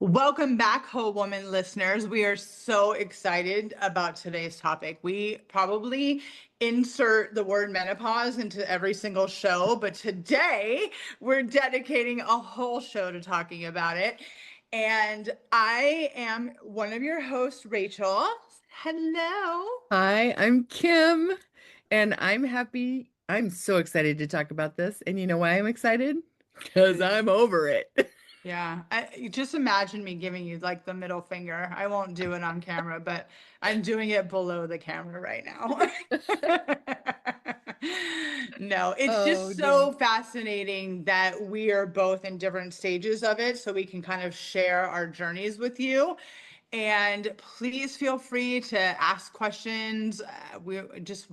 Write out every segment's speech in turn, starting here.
Welcome back, Whole Woman listeners. We are so excited about today's topic. We probably insert the word menopause into every single show, but today we're dedicating a whole show to talking about it. And I am one of your hosts, Rachel. Hello. Hi, I'm Kim, and I'm happy. I'm so excited to talk about this. And you know why I'm excited? Because I'm over it. Yeah, you just imagine me giving you like the middle finger. I won't do it on camera, but I'm doing it below the camera right now. No, it's Oh just no. so fascinating that we are both in different stages of it, so we can kind of share our journeys with you. And please feel free to ask questions. We just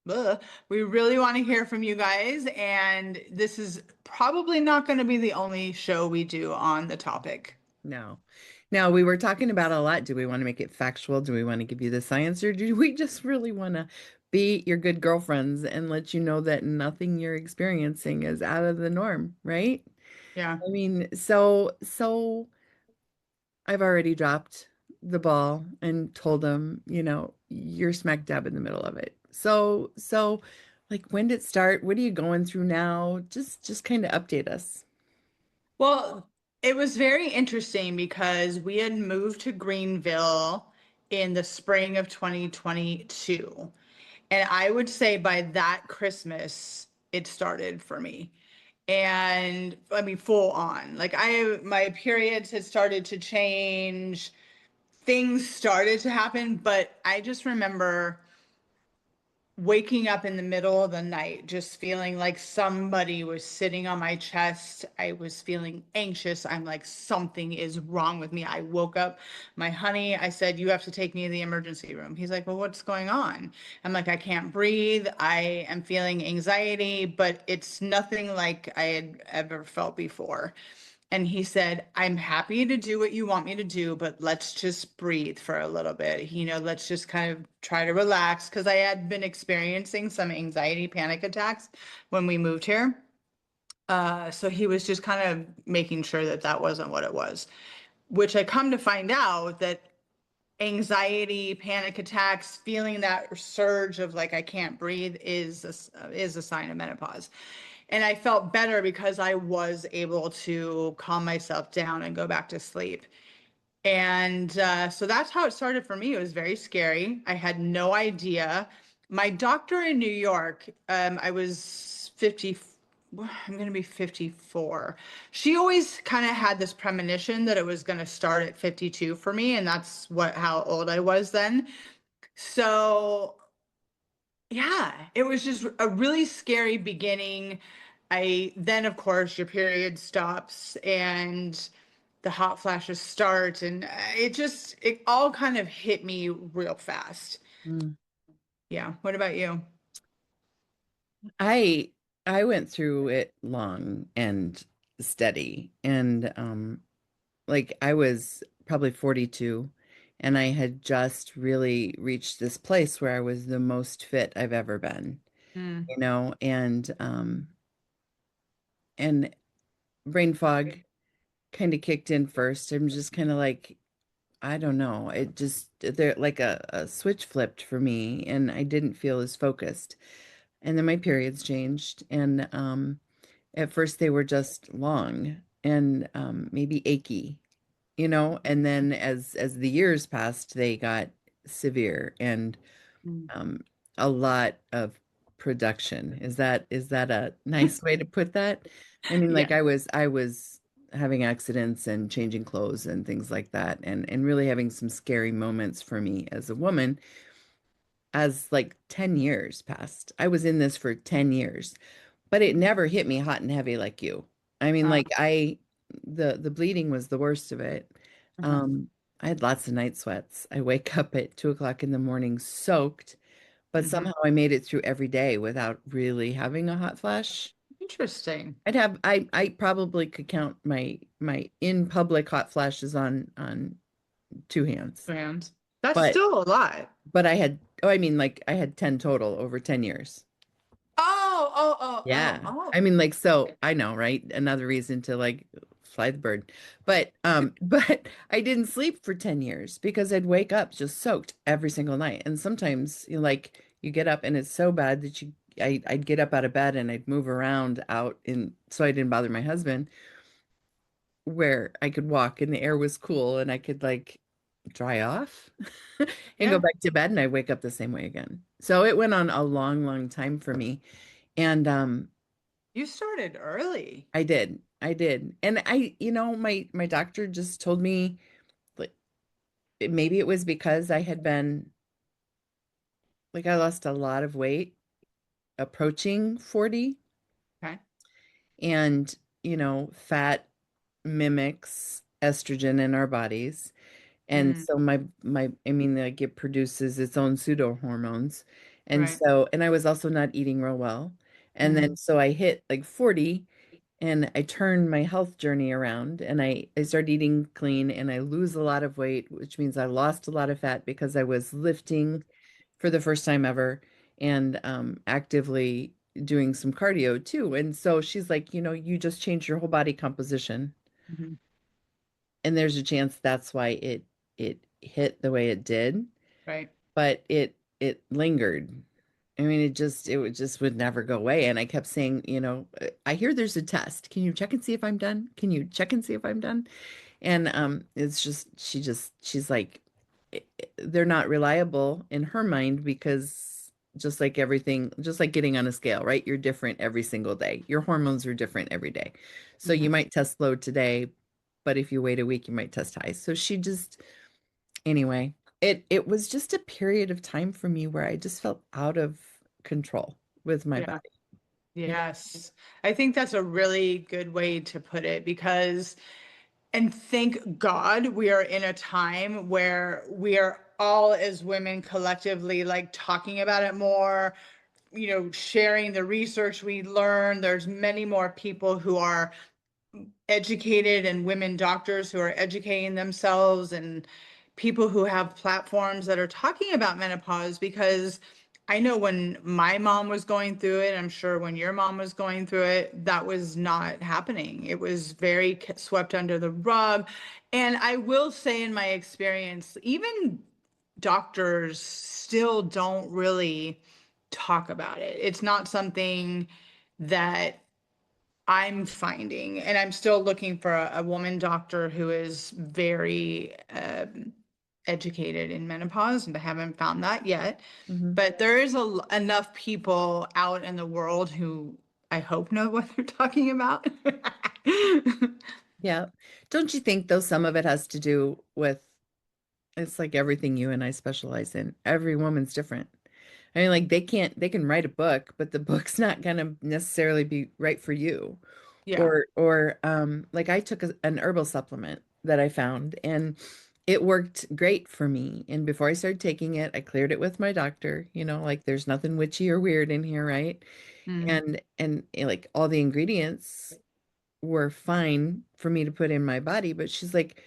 Ugh. We really want to hear from you guys, and this is probably not going to be the only show we do on the topic. No. Now, we were talking about a lot. Do we want to make it factual? Do we want to give you the science, or do we just really want to be your good girlfriends and let you know that nothing you're experiencing is out of the norm, right? Yeah. I mean, so I've already dropped the ball and told them, you're smack dab in the middle of it. So like when did it start? What are you going through now? Just kind of update us. Well, it was very interesting because we had moved to Greenville in the spring of 2022. And I would say by that Christmas, it started for me. And I mean, full on. Like my periods had started to change, things started to happen, but I just remember waking up in the middle of the night, just feeling like somebody was sitting on my chest. I was feeling anxious. I'm like, something is wrong with me. I woke up, my honey, I said, you have to take me to the emergency room. He's like, well, what's going on? I'm like, I can't breathe. I am feeling anxiety, but it's nothing like I had ever felt before. And he said, I'm happy to do what you want me to do, but let's just breathe for a little bit. Let's just kind of try to relax because I had been experiencing some anxiety panic attacks when we moved here. So he was just kind of making sure that that wasn't what it was, which I come to find out that anxiety, panic attacks, feeling that surge of like I can't breathe is a sign of menopause. And I felt better because I was able to calm myself down and go back to sleep. And so that's how it started for me. It was very scary. I had no idea. My doctor in New York, I was 50, I'm going to be 54. She always kind of had this premonition that it was going to start at 52 for me, and that's how old I was then. So yeah, it was just a really scary beginning. Then of course your period stops and the hot flashes start, and it all kind of hit me real fast. Mm. Yeah. What about you? I I went through it long and steady, and like I was probably 42, and I had just really reached this place where I was the most fit I've ever been, Mm, and brain fog kind of kicked in first. I'm just kind of like, I don't know. It just there like a switch flipped for me and I didn't feel as focused. And then my periods changed and at first they were just long and maybe achy, and then as the years passed, they got severe and mm. um a lot of production. Is that a nice way to put that? I mean, like Yeah. I was having accidents and changing clothes and things like that and really having some scary moments for me as a woman as like 10 years passed. I was in this for 10 years, but it never hit me hot and heavy like you. I mean, Uh, like the bleeding was the worst of it. uh-huh. Um, I had lots of night sweats. I wake up at 2 o'clock in the morning soaked, but Mhm. somehow I made it through every day without really having a hot flash. Interesting. I probably could count my in public hot flashes on two hands. And that's But still a lot. I had, oh, I mean, like I had 10 total over 10 years. Oh, oh, oh, oh, Yeah. oh. I mean, like, so I know, right? Another reason to like fly the bird. But but I didn't sleep for 10 years because I'd wake up just soaked every single night. And sometimes you like you get up and it's so bad that I'd get up out of bed and I'd move around out in so I didn't bother my husband where I could walk and the air was cool and I could like dry off and go Yeah. back to bed and I wake up the same way again. So it went on a long, long time for me. And You started early. I did. I did. And my doctor just told me like maybe it was because I had been like I lost a lot of weight approaching 40 Okay. and fat mimics estrogen in our bodies. And Mm, so my I mean like it produces its own pseudo hormones. And right. so and I was also not eating real well. And then Hmm. so I hit like 40 and I turned my health journey around and I started eating clean and I lose a lot of weight, which means I lost a lot of fat because I was lifting for the first time ever and actively doing some cardio too. And so she's like, you just changed your whole body composition Hmm. and there's a chance that's why it hit the way it did, Right. but it lingered. I mean, it would never go away. And I kept saying, I hear there's a test. Can you check and see if I'm done? Can you check and see if I'm done? And it's just she's like they're not reliable in her mind because just like everything, just like getting on a scale, right? You're different every single day. Your hormones are different every day. So you Hmm. might test low today, but if you wait a week, you might test high. So she just anyway, it was just a period of time for me where I just felt out of control with my Yeah. body. You know? Yes. I think that's a really good way to put it because, and thank God we are in a time where we are all as women collectively like talking about it more, sharing the research we learn. There's many more people who are educated and women doctors who are educating themselves and people who have platforms that are talking about menopause because I know when my mom was going through it, I'm sure when your mom was going through it, that was not happening. It was very swept under the rug. And I will say, in my experience, even doctors still don't really talk about it. It's not something that I'm finding, and I'm still looking for a woman doctor who is very educated in menopause, and I haven't found that yet. Mhm. But there is enough people out in the world who I hope know what they're talking about. Yeah. Don't you think though some of it has to do with it's like everything you and I specialize in. Every woman's different. I mean, like they can write a book, but the book's not going to necessarily be right for you. Yeah. Or like I took an herbal supplement that I found and it worked great for me. And before I started taking it, I cleared it with my doctor, like there's nothing witchy or weird in here, right? Mm. And like all the ingredients were fine for me to put in my body, but she's like,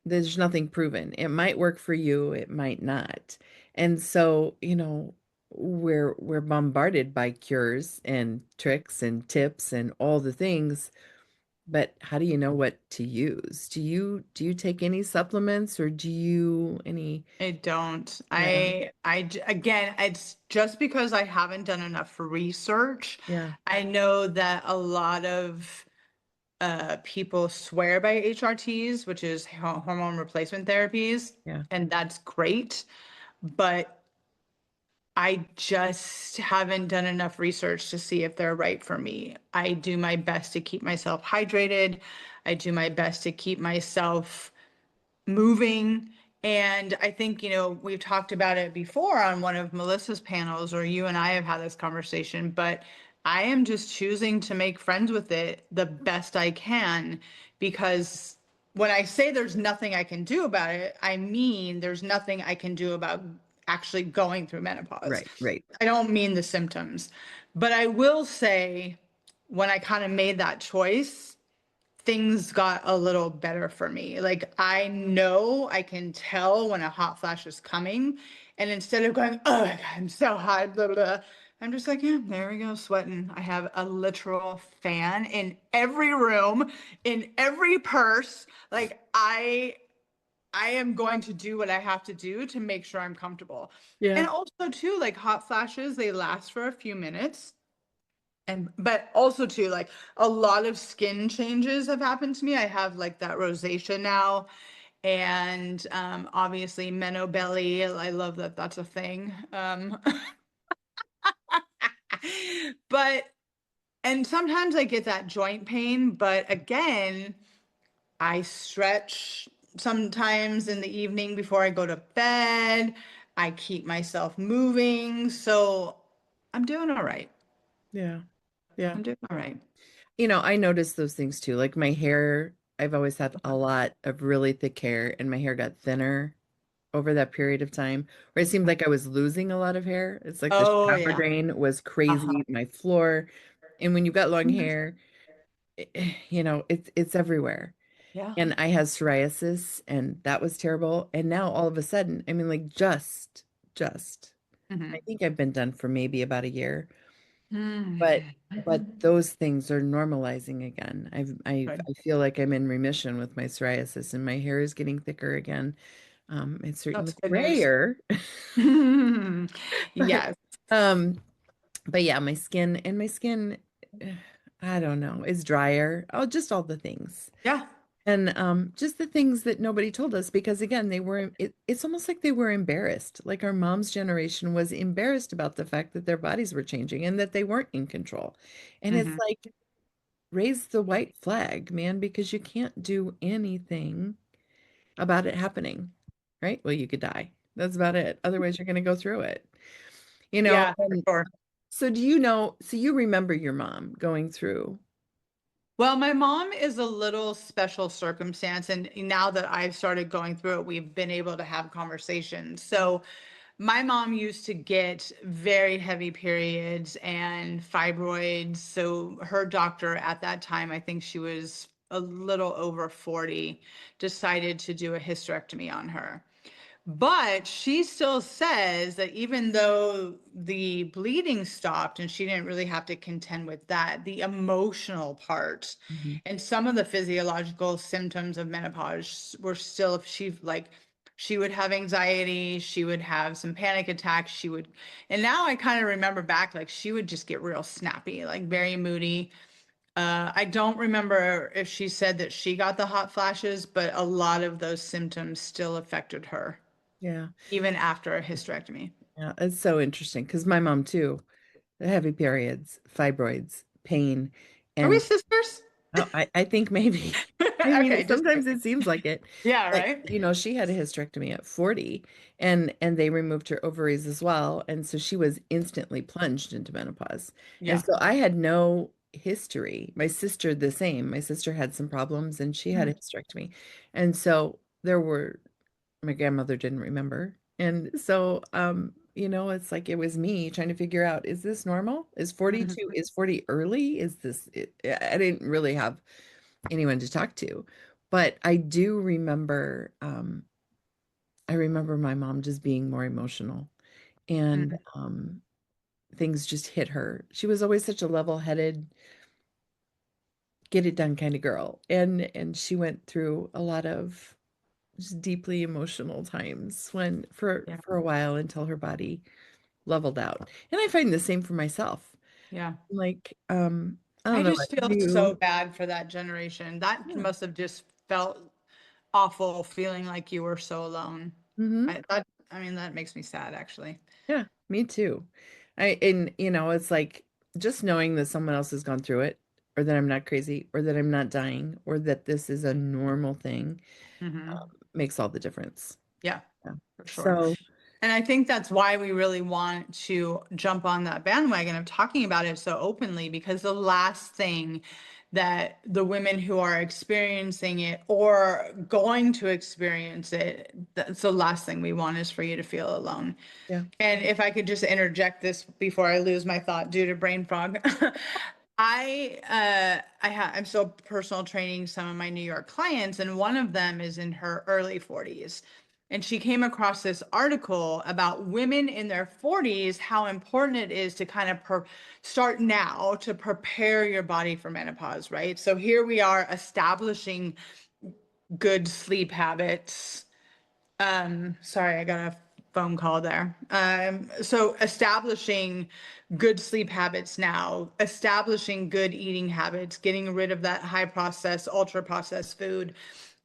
there's nothing proven. It might work for you, it might not. And so, we're bombarded by cures and tricks and tips and all the things, but how do you know what to use? Do you take any supplements or do you any I don't. yeah, Again, it's just because I haven't done enough research. yeah, I know that a lot of people swear by HRTs, which is hormone replacement therapies, yeah. and that's great. But I just haven't done enough research to see if they're right for me. I do my best to keep myself hydrated. I do my best to keep myself moving. And I think, we've talked about it before on one of Melissa's panels, or you and I have had this conversation, but I am just choosing to make friends with it the best I can because when I say there's nothing I can do about it, I mean there's nothing I can do about actually going through menopause. Right, right. I don't mean the symptoms, but I will say when I kind of made that choice, things got a little better for me. Like I know I can tell when a hot flash is coming. And instead of going, oh my God, I'm so hot, blah, blah, blah, I'm just like, yeah, there we go, sweating. I have a literal fan in every room, in every purse. Like I am going to do what I have to do to make sure I'm comfortable. Yeah. And also too, like hot flashes, they last for a few minutes. And but also too, like a lot of skin changes have happened to me. I have like that rosacea now, and obviously menobelly. I love that that's a thing. But and sometimes I get that joint pain, but again, I stretch sometimes in the evening before I go to bed. I keep myself moving, so I'm doing all right. Yeah. Yeah. I'm doing all right. I noticed those things too. Like my hair, I've always had a lot of really thick hair, and my hair got thinner over that period of time where it seemed like I was losing a lot of hair. It's like the Oh shower yeah. drain was Uh-huh. crazy, my floor. And when you've got long hair, it's everywhere. Yeah. And I had psoriasis, and that was terrible. And now all of a sudden, I mean, like just, I Hmm. think I've been done for maybe about a year, but Hmm. those things are normalizing again. Good. I feel like I'm in remission with my psoriasis, and my hair is getting thicker again. It's certainly That's good news. grayer, but Yes. um, but yeah, my skin, eh, I don't know, is drier. Oh, just all the things. Yeah. And just the things that nobody told us because again, it's almost like they were embarrassed. Like our mom's generation was embarrassed about the fact that their bodies were changing and that they weren't in control. And it's Hmm. like raise the white flag, man, because you can't do anything about it happening. Right? Well, you could die. That's about it. Otherwise, you're going to go through it. Yeah, for And sure. so so you remember your mom going through. Well, my mom is a little special circumstance, and now that I've started going through it, we've been able to have conversations. So, my mom used to get very heavy periods and fibroids. So, her doctor at that time, I think she was a little over 40, decided to do a hysterectomy on her. But she still says that even though the bleeding stopped and she didn't really have to contend with that, the emotional part Mhm. and some of the physiological symptoms of menopause were still, she would have anxiety, she would have some panic attacks, and now I kind of remember back, like she would just get real snappy, like very moody. I don't remember if she said that she got the hot flashes, but a lot of those symptoms still affected her Yeah. even after a hysterectomy. Yeah, it's so interesting because my mom too, the heavy periods, fibroids, pain, Are we and sisters? I think maybe. I mean, Okay, just sometimes it seems like it. yeah, But right? she had a hysterectomy at 40, and they removed her ovaries as well, and so she was instantly plunged into menopause. And Yeah. so I had no history. My sister the same. My sister had some problems and she had a Mm, hysterectomy. And so there were my grandmother didn't remember. And so, it's like it was me trying to figure out, is this normal? mhm, Is 40 early? I didn't really have anyone to talk to. But I do remember, I remember my mom just being more emotional and mhm. things just hit her. She was always such a level-headed, get it done kind of girl. And she went through a lot of just deeply emotional times when Yeah. for a while until her body leveled out. And I find the same for myself. Yeah. Like, I don't I know just about feel so you. bad for that generation. That Yeah. must have just felt awful feeling like you were so alone. Hmm. I mean, that makes me sad actually. Yeah, me too. And it's like just knowing that someone else has gone through it, or that I'm not crazy, or that I'm not dying, or that this is a normal thing, Hmm. makes all the difference. Yeah, Yeah. for sure. So, And I think that's why we really want to jump on that bandwagon of talking about it so openly, because the last thing that the women who are experiencing it or going to experience it, that's the last thing we want is for you to feel alone. yeah, And if I could just interject this before I lose my thought due to brain fog. I'm still personal training some of my New York clients, and one of them is in her early 40s. and she came across this article about women in their 40s, how important it is to kind of start now to prepare your body for menopause, right? So here we are establishing good sleep habits. Sorry, I got a phone call there. So establishing good sleep habits now, establishing good eating habits, getting rid of that high processed, ultra processed food,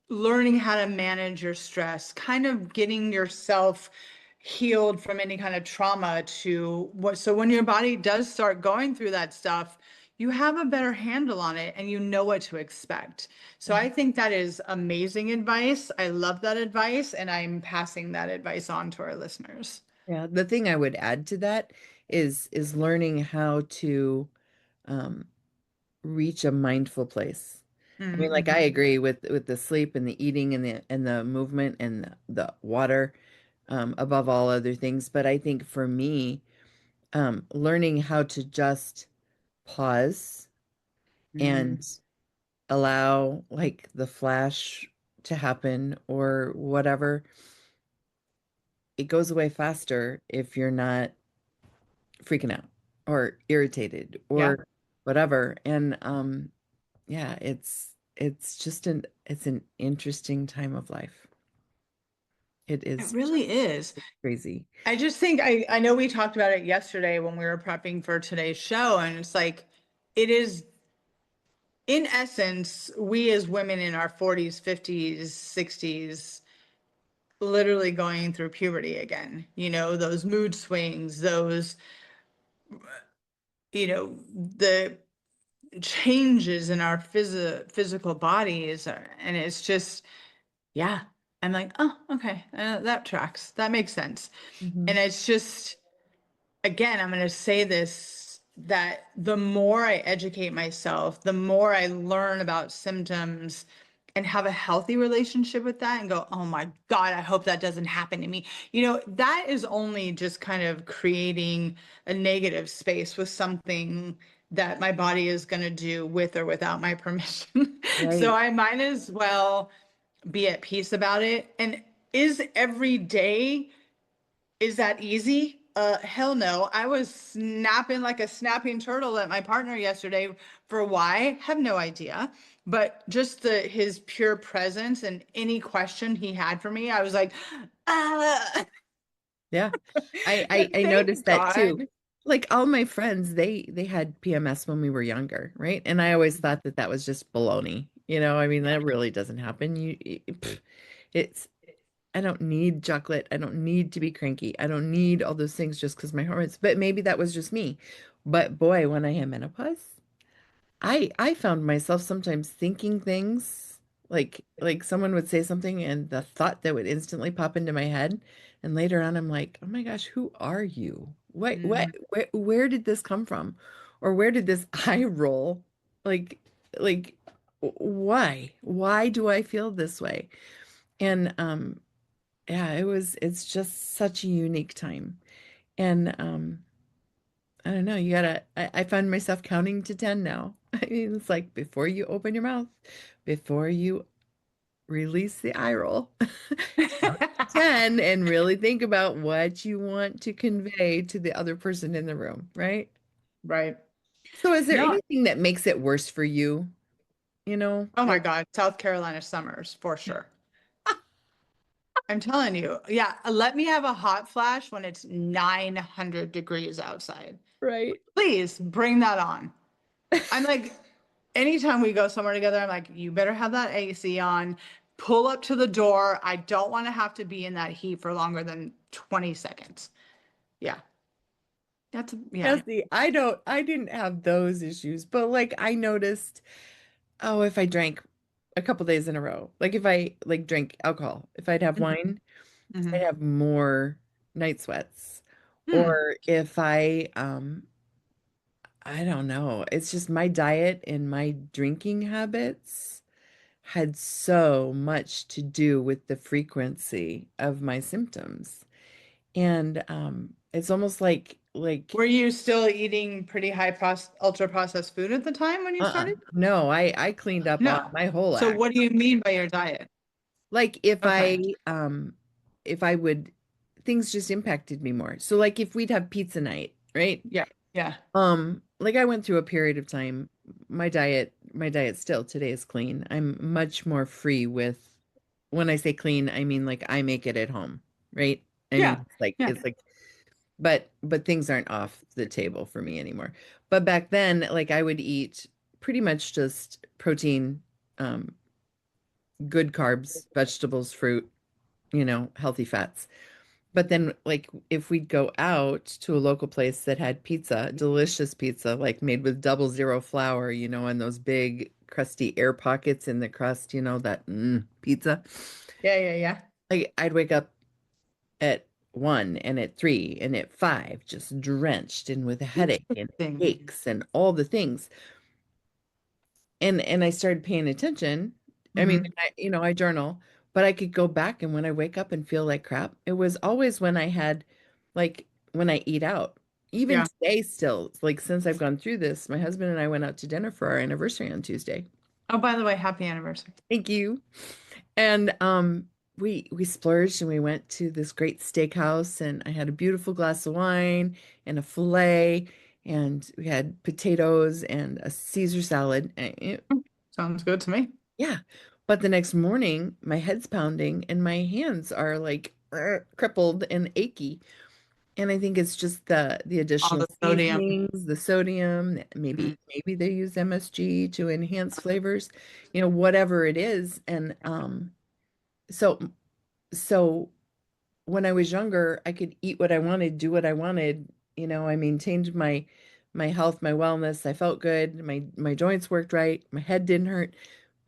learning how to manage your stress, kind of getting yourself healed from any kind of trauma to what, so when your body does start going through that stuff, you have a better handle on it and you know what to expect. So I think that is amazing advice. I love that advice, and I'm passing that advice on to our listeners. Yeah, the thing I would add to that is learning how to um, reach a mindful place. I mean, like I Mm-hmm. agree with the sleep and the eating and the movement and the water, above all other things. But I think for me, learning how to just pause Mm, and allow like the flash to happen or whatever, it goes away faster if you're not freaking out or irritated yeah, or whatever. And yeah, it's just it's an interesting time of life. It it is really is. crazy. I just think I know we talked about it yesterday when we were prepping for today's show, and it's like it is in essence, we as women in our 40s, 50s, 60s, literally going through puberty again. You know, those mood swings, those, the changes in our physical bodies. And it's just, yeah, I'm like, oh, okay, that tracks. That makes sense. Hmm. And it's just, again, I'm going to say this, that the more I educate myself, the more I learn about symptoms and have a healthy relationship with that and go, oh my God, I hope that doesn't happen to me. That is only just kind of creating a negative space with something that my body is going to do with or without my permission. So Right. I might as well be at peace about it. And is every day is that easy? Hell no. I was snapping like a snapping turtle at my partner yesterday for why, have no idea. But just his pure presence and any question he had for me, I was like, ah, Yeah. I thank noticed that too. God. Like all my friends, they had PMS when we were younger, right? And I always thought that that was just baloney. I mean, Yeah. that really doesn't happen. It's I don't need chocolate. I don't need to be cranky. I don't need all those things just because my hormones. But maybe that was just me. But boy, when I had menopause, I found myself sometimes thinking things like someone would say something and the thought that would instantly pop into my head, and later on I'm like, oh my gosh, who are you? Mhm. Where did this come from? Or where did this eye roll? Like like why? Why do I feel this way? And yeah, it's just such a unique time. And I don't know, I find myself counting to 10 now. I mean, it's like before you open your mouth, before you release the eye roll, count to 10 and really think about what you want to convey to the other person in the room, right? Right. So is there No, anything that makes it worse for you? oh my Like, God, South Carolina summers for sure. I'm telling you. Yeah, let me have a hot flash when it's 900 degrees outside. right? Please bring that on. I'm like, anytime we go somewhere together, I'm like, you better have that AC on. Pull up to the door. I don't want to have to be in that heat for longer than 20 seconds. Yeah. Yeah, Yeah. see, I didn't have those issues, but like I noticed, oh, if I drank a couple days in a row, like if I like drank alcohol, if I'd have wine, I'd Mm-hmm. have more night sweats. Hmm. Or if I don't know, it's just my diet and my drinking habits had so much to do with the frequency of my symptoms. And it's almost like Were you still eating pretty ultra processed food at the time when you started? no, I cleaned up on No. my whole So act. what do you mean by your diet? Like if Okay. I if I would, things just impacted me more. So like if we'd have pizza night, right? Yeah. Yeah. Like I went through a period of time, my diet still today is clean. I'm much more free with, when I say clean, I mean like I make it at home, right? I mean Yeah. Yeah. it's like, but things aren't off the table for me anymore. But back then, like I would eat pretty much just protein, um, good carbs, vegetables, fruit, healthy fats. But then, like, if we'd go out to a local place that had pizza, delicious pizza, like made with double zero flour, and those big crusty air pockets in the crust, that pizza. Yeah. Yeah. Yeah. Like, I'd wake up at 1 and at 3 and at 5, just drenched and with a headache and Interesting. aches and all the things. And I started paying attention. I mean, Hmm. I journal, but I could go back, and when I wake up and feel like crap, it was always when I had, like, when I eat out. Even Yeah. today, still, like since I've gone through this, my husband and I went out to dinner for our anniversary on Tuesday. Oh, by the way, happy anniversary. Thank you. And we splurged and we went to this great steakhouse, and I had a beautiful glass of wine and a filet, and we had potatoes and a Caesar salad. Sounds good to me. Yeah. But the next morning, my head's pounding and my hands are like crippled and achy. And I think it's just the All additional the sodium. seasonings, the sodium, Mhm. maybe they use MSG to enhance flavors, whatever it is. And so so when I was younger, I could eat what I wanted, do what I wanted. I maintained my health, my wellness. I felt good. My joints worked right. My head didn't hurt.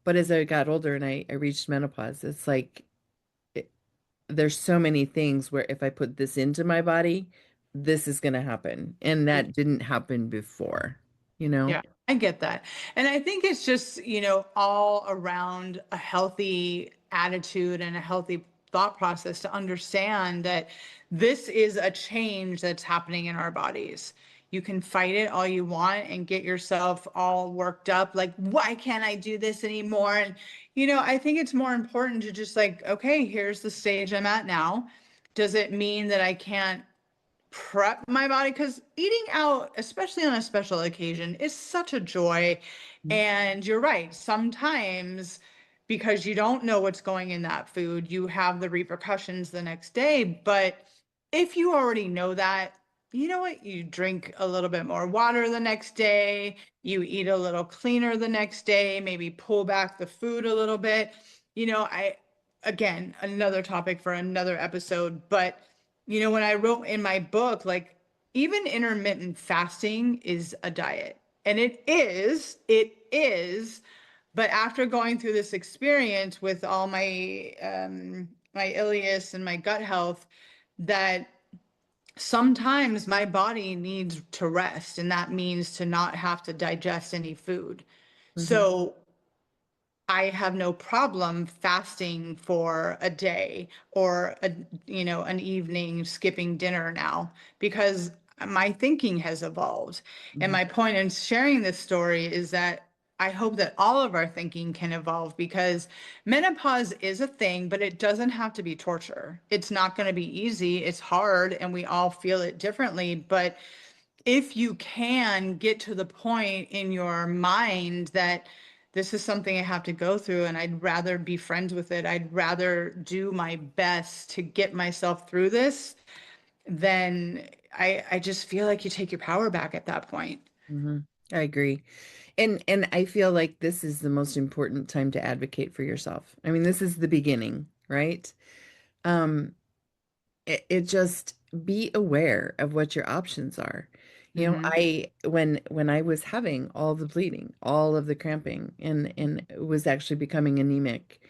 But as I got older and I reached menopause, it's like it, there's so many things where if I put this into my body, this is going to happen. And that didn't happen before, you know? Yeah, I get that. And I think it's just, all around a healthy attitude and a healthy thought process to understand that this is a change that's happening in our bodies. You can fight it all you want and get yourself all worked up, like, why can't I do this anymore? And, I think it's more important to just like, okay, here's the stage I'm at now. Does it mean that I can't prep my body? Because eating out, especially on a special occasion, is such a joy. And you're right, sometimes because you don't know what's going in that food, you have the repercussions the next day. But if you already know that, you know what? You drink a little bit more water the next day, you eat a little cleaner the next day, maybe pull back the food a little bit. Again, another topic for another episode, but when I wrote in my book, like even intermittent fasting is a diet. And it is. But after going through this experience with all my ileus and my gut health, that sometimes my body needs to rest, and that means to not have to digest any food. Hmm. So I have no problem fasting for a day or an evening skipping dinner now because my thinking has evolved. And Hmm. my point in sharing this story is that I hope that all of our thinking can evolve because menopause is a thing, but it doesn't have to be torture. It's not going to be easy. It's hard and we all feel it differently, but if you can get to the point in your mind that this is something I have to go through and I'd rather be friends with it, I'd rather do my best to get myself through this, then I just feel like you take your power back at that point. Hmm. I agree. And I feel like this is the most important time to advocate for yourself. I mean, this is the beginning, right? Um, it just be aware of what your options are. Hmm. When I was having all the bleeding, all of the cramping, and was actually becoming anemic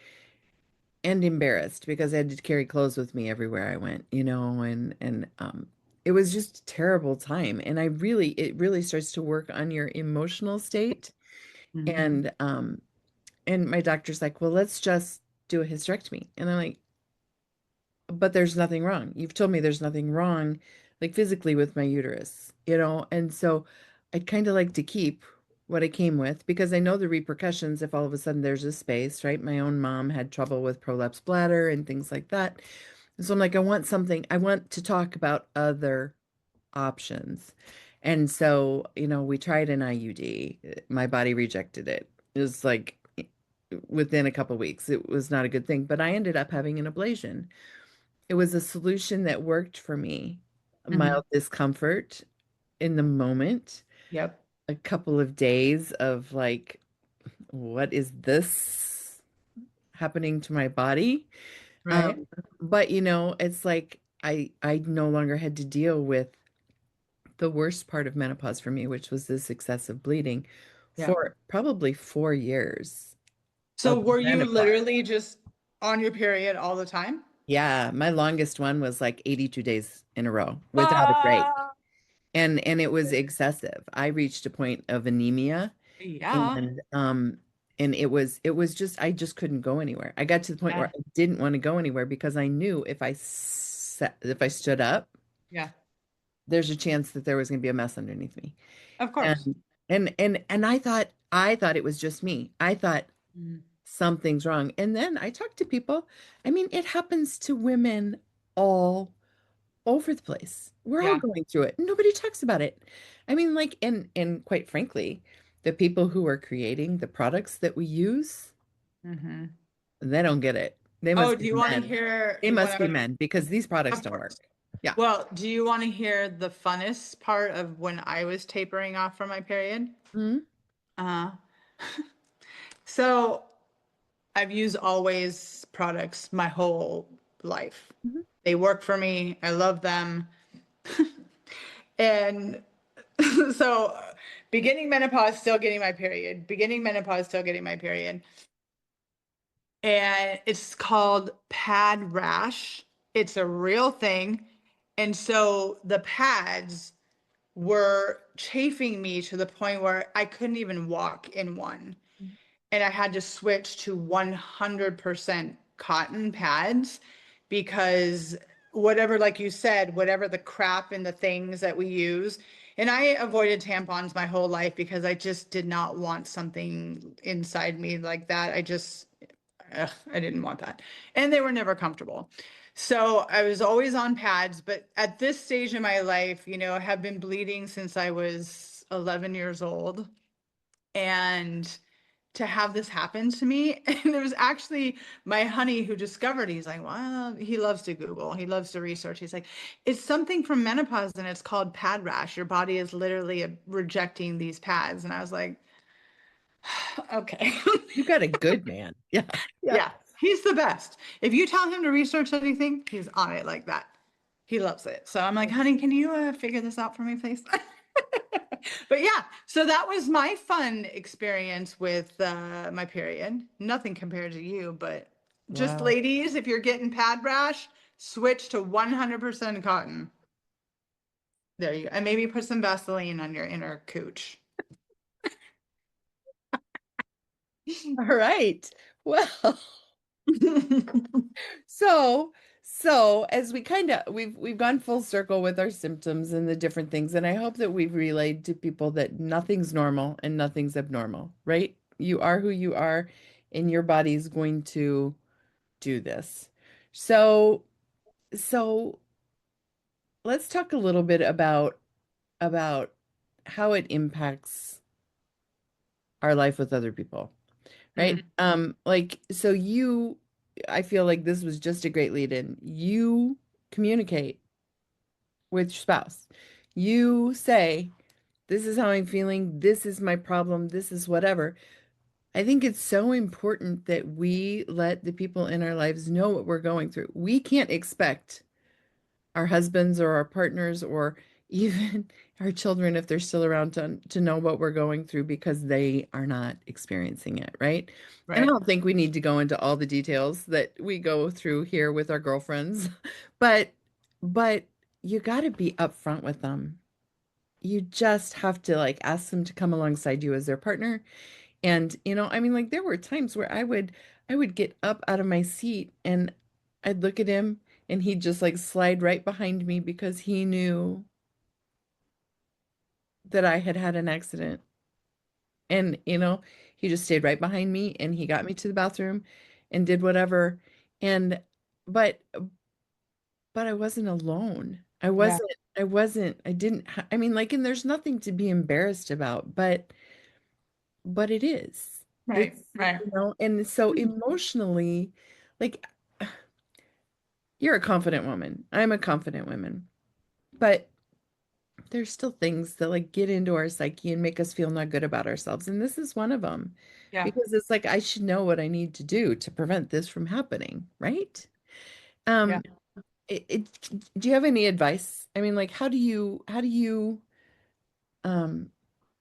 and embarrassed because I had to carry clothes with me everywhere I went, and it was just a terrible time. And it really starts to work on your emotional state. Hmm. And my doctor's like, well, let's just do a hysterectomy. And I'm like, but there's nothing wrong. You've told me there's nothing wrong, like physically with my uterus. And so I'd kind of like to keep what I came with because I know the repercussions if all of a sudden there's a space, right? My own mom had trouble with prolapsed bladder and things like that. So I'm like, I want to talk about other options. And so, we tried an IUD. My body rejected it. It was like within a couple weeks, it was not a good thing, but I ended up having an ablation. It was a solution that worked for me. Hmm. Mild discomfort in the moment, Yep. a couple of days of like, what is this happening to my body? Um, Right. but it's like I no longer had to deal with the worst part of menopause for me, which was this excessive bleeding Yeah. for probably 4 years So of were you menopause. literally just on your period all the time? Yeah, my longest one was like 82 days in a row without a break. Ah, And it was excessive. I reached a point of anemia yeah. and it was just I just couldn't go anywhere. I got to the point where Yeah. I didn't want to go anywhere because I knew if I stood up, Yeah. there's a chance that there was going to be a mess underneath me. Of course. And I thought it was just me. I thought Mm. something's wrong. And then I talked to people. I mean, it happens to women all over the place. We're all Yeah. going through it. Nobody talks about it. I mean, like, and quite frankly, the people who are creating the products that we use, Hmm. they don't get it. They Oh, must do be you want to men. hear They what must I be would, men because these products of don't work. course. Yeah. Well, do you want to hear the funnest part of when I was tapering off from my period? Mhm. Uh, so I've used Always products my whole life. Mhm. They work for me. I love them. And so beginning menopause, still getting my period. Beginning menopause, still getting my period. And it's called pad rash. It's a real thing. And so the pads were chafing me to the point where I couldn't even walk in one. And I had to switch to 100% cotton pads because whatever, like you said, whatever the crap and the things that we use. And I avoided tampons my whole life because I just did not want something inside me like that. I didn't want that. And they were never comfortable. So I was always on pads, but at this stage in my life, I have been bleeding since I was 11 years old. And to have this happen to me, and it was actually my honey who discovered it. He's like, well, he loves to Google, he loves to research. He's like, it's something from menopause and it's called pad rash. Your body is literally rejecting these pads. And I was like, okay. You got a good man. Yeah. Yeah. Yeah, he's the best. If you tell him to research anything, he's on it like that. He loves it. So I'm like, honey, can you figure this out for me, please? But yeah, so that was my fun experience with my period. Nothing compared to you, but just Wow. ladies, if you're getting pad rash, switch to 100% cotton. There you go. And maybe put some Vaseline on your inner cooch. All right. Well, so as we kind of we've gone full circle with our symptoms and the different things, and I hope that we've relayed to people that nothing's normal and nothing's abnormal, right? You are who you are, and your body's going to do this. So so let's talk a little bit about how it impacts our life with other people, right? Mm, Like so I feel like this was just a great lead in. You communicate with your spouse. You say, this is how I'm feeling, this is my problem, this is whatever. I think it's so important that we let the people in our lives know what we're going through. We can't expect our husbands or our partners or even our children, if they're still around, to know what we're going through because they are not experiencing it, right? And I right. don't think we need to go into all the details that we go through here with our girlfriends, but but you got to be upfront with them. You just have to like ask them to come alongside you as their partner. And I mean, like there were times where I would get up out of my seat and I'd look at him and he'd just like slide right behind me because he knew that I had had an accident. And he just stayed right behind me and he got me to the bathroom and did whatever. And but but I wasn't alone. Yeah. I didn't, I mean, like, and there's nothing to be embarrassed about, but it is. Right. It's, Right. and so emotionally, like, you're a confident woman. I'm a confident woman, but there's still things that like get into our psyche and make us feel not good about ourselves. And this is one of them Yeah. because it's like, I should know what I need to do to prevent this from happening, right? Yeah. Um, do you have any advice? I mean, like, um,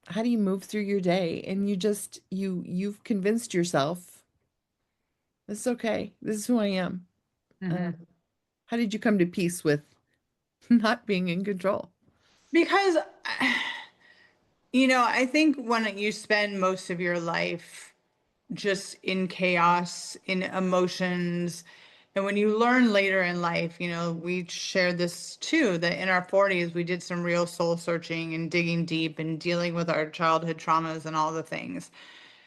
how do you move through your day and you've convinced yourself this is okay. This is who I am. Hmm. How did you come to peace with not being in control? Because, I think when you spend most of your life just in chaos, in emotions, and when you learn later in life, we shared this too, that in our 40s, we did some real soul searching and digging deep and dealing with our childhood traumas and all the things.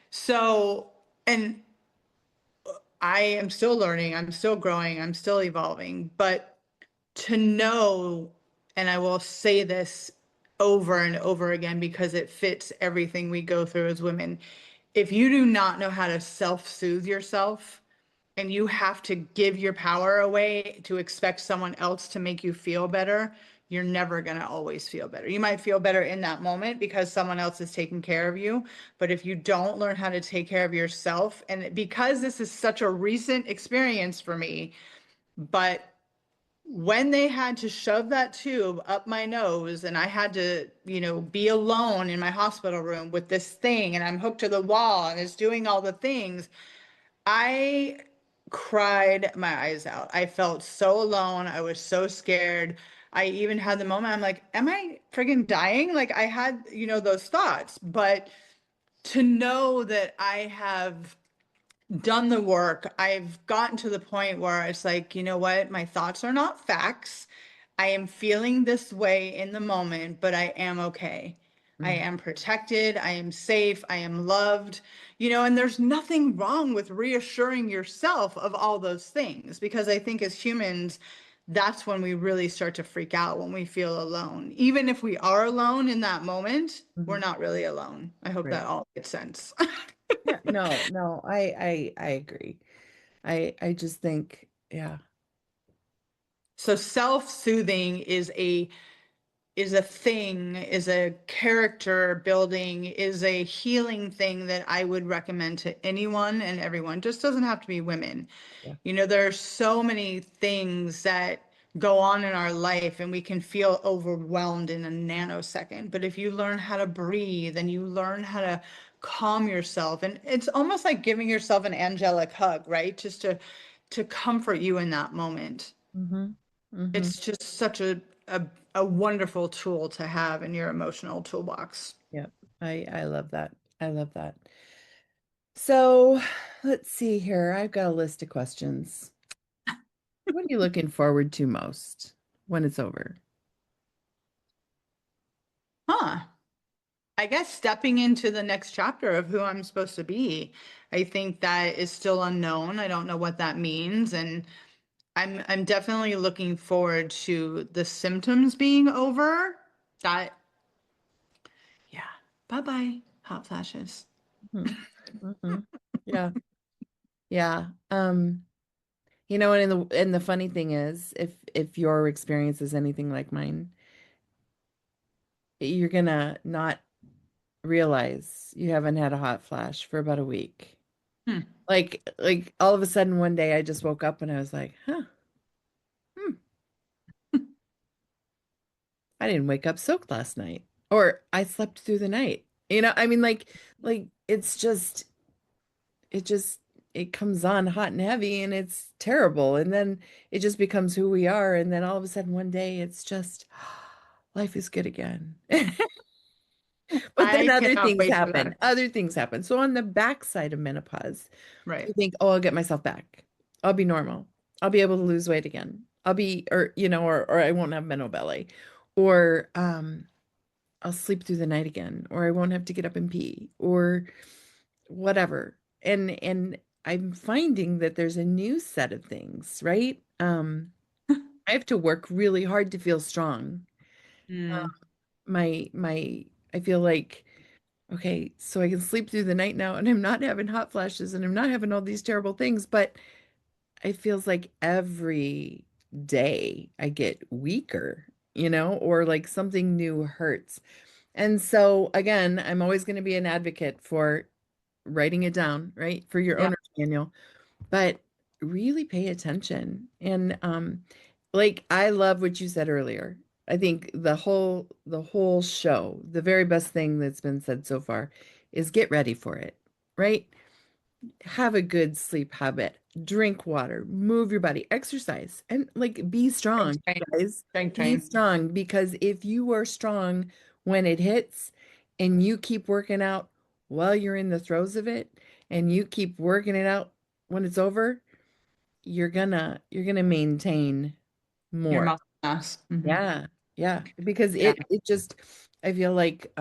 So, and I am still learning, I'm still growing, I'm still evolving, but to know, and I will say this over and over again because it fits everything we go through as women. If you do not know how to self-soothe yourself and you have to give your power away to expect someone else to make you feel better, you're never going to always feel better. You might feel better in that moment because someone else is taking care of you. But if you don't learn how to take care of yourself, and because this is such a recent experience for me, but when they had to shove that tube up my nose and I had to, be alone in my hospital room with this thing and I'm hooked to the wall and it's doing all the things, I cried my eyes out. I felt so alone. I was so scared. I even had the moment I'm like, am I friggin' dying? Like I had, those thoughts, but to know that I have done the work. I've gotten to the point where it's like, you know what? My thoughts are not facts. I am feeling this way in the moment, but I am okay. I Mm, am protected. I am safe. I am loved. And there's nothing wrong with reassuring yourself of all those things because I think as humans, that's when we really start to freak out when we feel alone. Even if we are alone in that moment, we're mhm. not really alone. I hope that Right. all makes sense. Yeah, no, no, I agree. I just think, yeah. So self-soothing is a thing, is a character building, is a healing thing that I would recommend to anyone and everyone. Just doesn't have to be women. Yeah. There are so many things that go on in our life and we can feel overwhelmed in a nanosecond. But if you learn how to breathe and you learn how to calm yourself, and it's almost like giving yourself an angelic hug, right? Just to comfort you in that moment. Mm-hmm. Mm-hmm. It's just such a wonderful tool to have in your emotional toolbox. Yeah. I love that. I love that. So let's see here. I've got a list of questions. What are you looking forward to most when it's over? Huh. I guess stepping into the next chapter of who I'm supposed to be. I think that is still unknown. I don't know what that means. And I'm definitely looking forward to the symptoms being over. That, yeah. Bye-bye, hot flashes. Hmm. Hmm. Yeah. Yeah. And the funny thing is, if your experience is anything like mine, you're gonna not realize you haven't had a hot flash for about a week. Hmm. Like all of a sudden one day I just woke up and I was like, huh, hmm, I didn't wake up soaked last night. Or I slept through the night. I mean like it just it comes on hot and heavy and it's terrible. And then it just becomes who we are. And then all of a sudden one day it's just life is good again. But then I other cannot things wait for happen. that. Other things happen. So on the backside of menopause, you Right. think, oh, I'll get myself back. I'll be normal. I'll be able to lose weight again. I'll be, or I won't have menobelly, or I'll sleep through the night again, or I won't have to get up and pee, or whatever. And I'm finding that there's a new set of things, right? I have to work really hard to feel strong. Mm, My I feel like, okay, so I can sleep through the night now and I'm not having hot flashes and I'm not having all these terrible things, but it feels like every day I get weaker, or like something new hurts. And so again, I'm always going to be an advocate for writing it down, right? For your yeah. owner's manual, but really pay attention. And like I love what you said earlier. I think the whole show, the very best thing that's been said so far is get ready for it, right? Have a good sleep habit, drink water, move your body, exercise, and like be Strength strong, train. guys. Strength Be train. strong because if you are strong when it hits and you keep working out while you're in the throes of it and you keep working it out when it's over, you're gonna maintain Your more. muscle mass. Hmm. Yeah. Yeah, because Yeah. it just I feel like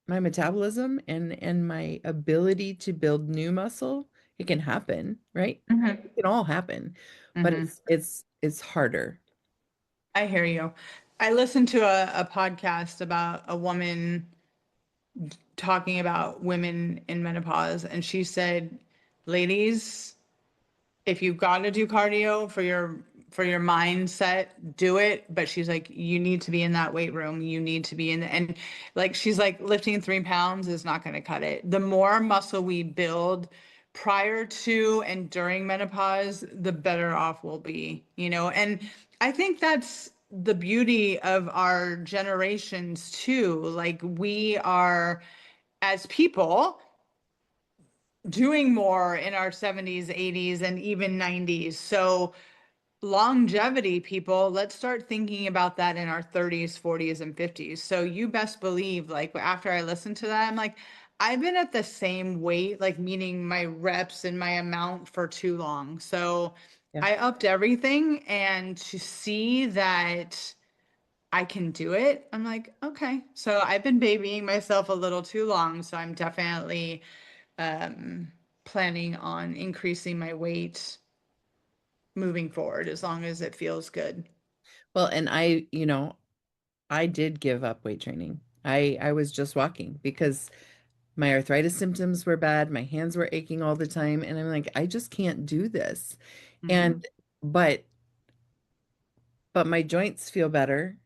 my metabolism and my ability to build new muscle, it can happen, right? Hmm. It can all happen, but Hmm. it's harder. I hear you. I listened to a podcast about a woman talking about women in menopause, and she said, ladies, if you've got to do cardio for your mindset, do it. But she's like, you need to be in that weight room. You need to be in the, and like she's like, lifting 3 pounds is not going to cut it. The more muscle we build prior to and during menopause, the better off we'll be, you know. And I think that's the beauty of our generations too. Like we are as people doing more in our 70s, 80s, and even 90s. So, longevity, people, let's start thinking about that in our 30s, 40s, and 50s. So, you best believe, like, after I listened to that, I'm like, I've been at the same weight, like, meaning my reps and my amount for too long. So, Yeah. I upped everything, and to see that I can do it, I'm like, okay. So, I've been babying myself a little too long. So, I'm definitely um, planning on increasing my weight moving forward as long as it feels good. Well, and I did give up weight training. I was just walking because my arthritis symptoms were bad, my hands were aching all the time, and I'm like, I just can't do this. Hmm. And but my joints feel better.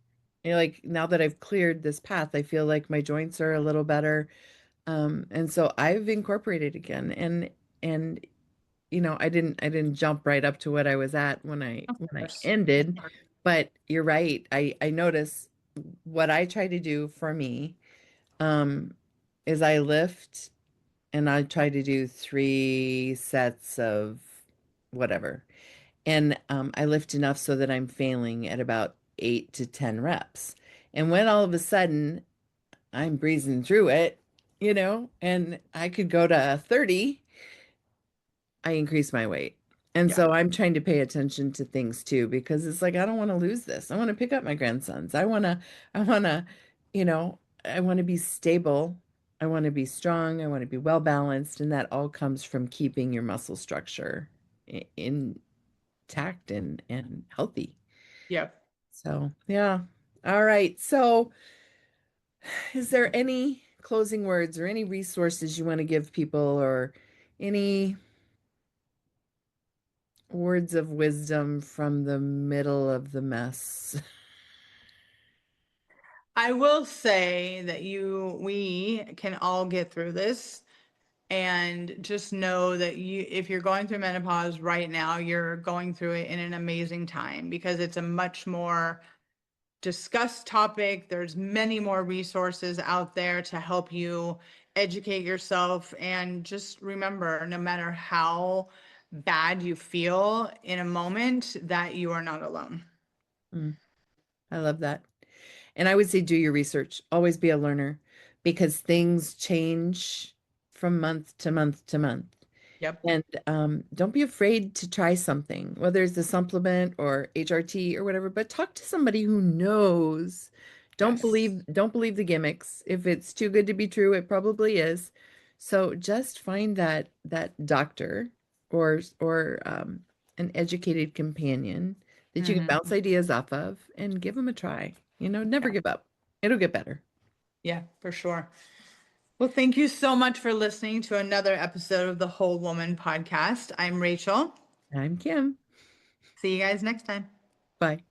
Like now that I've cleared this path, I feel like my joints are a little better. And so I've incorporated again and I didn't jump right up to what I was at when I Of when I course. Of ended, course. but you're right. I notice what I try to do for me um is I lift and I try to do 3 sets of whatever. And I lift enough so that I'm failing at about 8 to 10 reps. And when all of a sudden I'm breezing through it, and I could go to 30, I increase my weight. And Yeah. so I'm trying to pay attention to things too, because it's like I don't want to lose this. I want to pick up my grandsons. I want to, I want to be stable. I want to be strong. I want to be well balanced. And that all comes from keeping your muscle structure intact and healthy. Yeah. So, yeah. All right. So, is there any closing words or any resources you want to give people or any words of wisdom from the middle of the mess? I will say that we can all get through this, and just know that if you're going through menopause right now, you're going through it in an amazing time because it's a much more discussed topic. There's many more resources out there to help you educate yourself. And just remember, no matter how bad you feel in a moment, that you are not alone. Mm, I love that. And I would say do your research. Always be a learner because things change from month to month to month. Yep. And don't be afraid to try something, whether it's a supplement or HRT or whatever, but talk to somebody who knows. Don't Yes. believe don't believe the gimmicks. If it's too good to be true, it probably is. So just find that doctor or an educated companion that you can Hmm. bounce ideas off of and give them a try. Never Yeah. give up. It'll get better. Yeah, for sure. Well, thank you so much for listening to another episode of the Whole Woman podcast. I'm Rachel. I'm Kim. See you guys next time. Bye.